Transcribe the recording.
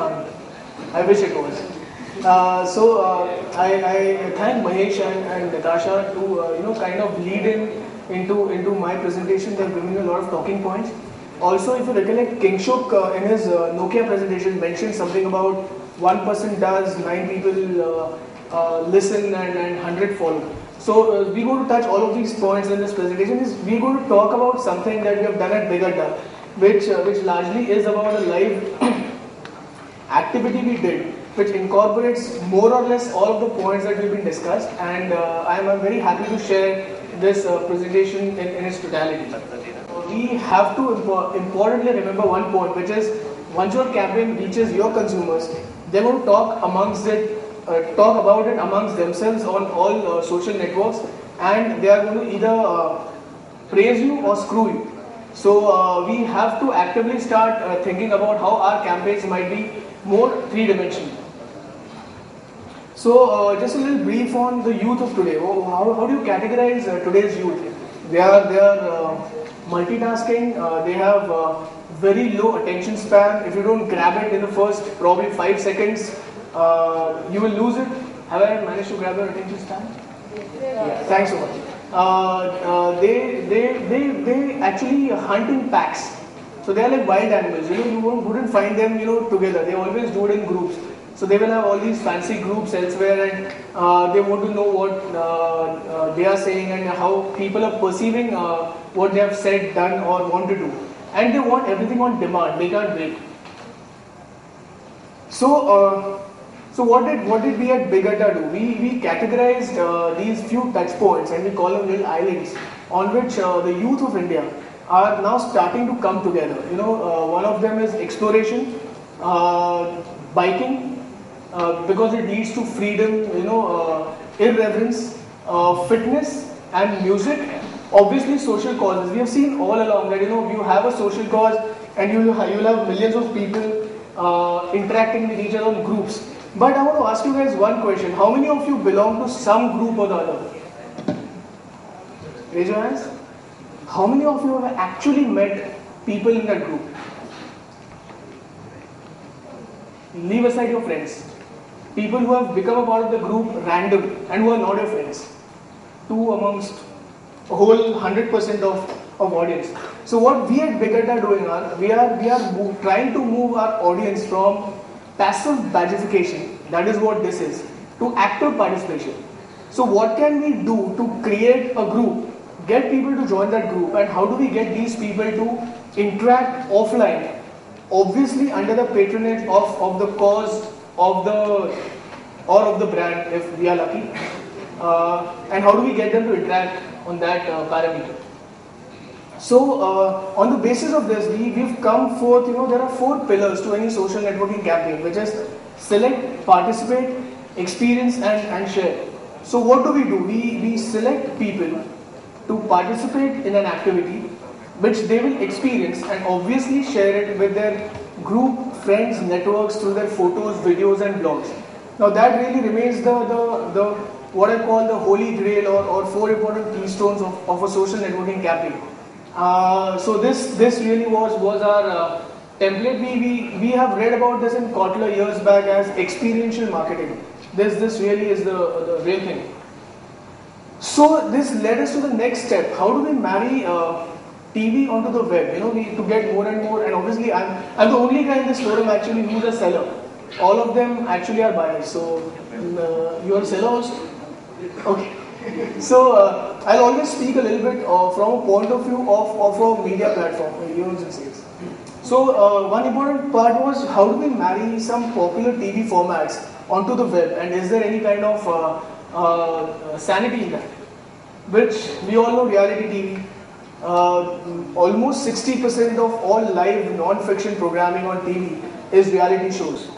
Army. I wish it was. I thank Mahesh and Natasha to kind of lead into my presentation. They've given me a lot of talking points. Also, if you recollect, Kingshuk in his Nokia presentation mentioned something about one person does, 9 people listen, and 100 follow. So we're going to touch all of these points in this presentation. We're going to talk about something that we have done at Big Adda, which largely is about a live activity we did, which incorporates more or less all of the points that we've been discussed, and I'm very happy to share this presentation in its totality. We have to importantly remember one point, which is once your campaign reaches your consumers, they're going to talk about it amongst themselves on all social networks, and they are going to either praise you or screw you. So we have to actively start thinking about how our campaigns might be more three-dimensional. So just a little brief on the youth of today. How do you categorize today's youth? They are multitasking. They have very low attention span. If you don't grab it in the first probably 5 seconds, you will lose it. Have I managed to grab your attention span? Yeah. Thanks so much. They actually hunt in packs. So they are like wild animals. You wouldn't find them together. They always do it in groups. So they will have all these fancy groups elsewhere, and they want to know what they are saying and how people are perceiving what they have said, done, or want to do. And they want everything on demand. They can't wait. So what did we at Big Adda do? We categorized these few touch points, and we call them little islands on which the youth of India are now starting to come together. One of them is exploration, biking, because it leads to freedom, irreverence, fitness, and music. Obviously, social causes. We have seen all along that you have a social cause, and you'll have millions of people interacting with each other in groups. But I want to ask you guys one question: how many of you belong to some group or the other? Raise your hands. How many of you have actually met people in that group? Leave aside your friends. People who have become a part of the group random and who are not your friends. 2 amongst a whole 100% of audience. So what we at Big Adda are doing we are trying to move our audience from passive badgification, that is what this is, to active participation. So what can we do to create a group, get people to join that group, and how do we get these people to interact offline, obviously under the patronage of the cause of the brand if we are lucky, and how do we get them to interact on that parameter. So on the basis of this, we've come forth, there are 4 pillars to any social networking campaign, which is select, participate, experience, and share. So what do? We select people to participate in an activity which they will experience and obviously share it with their group, friends, networks through their photos, videos, and blogs. Now that really remains the what I call the holy grail or 4 important keystones of a social networking campaign. So this really was our template. We have read about this in Kotler years back as experiential marketing. This really is the real thing. So this led us to the next step. How do we marry TV onto the web? To get more and more. And obviously, I'm the only guy in this forum actually who's a seller. All of them actually are buyers. So you are a seller also? Okay. So I'll always speak a little bit from a point of view of a media platform, owns and sales. So one important part was how do we marry some popular TV formats onto the web, and is there any kind of sanity in that? Which we all know, reality TV. Almost 60% of all live non-fiction programming on TV is reality shows.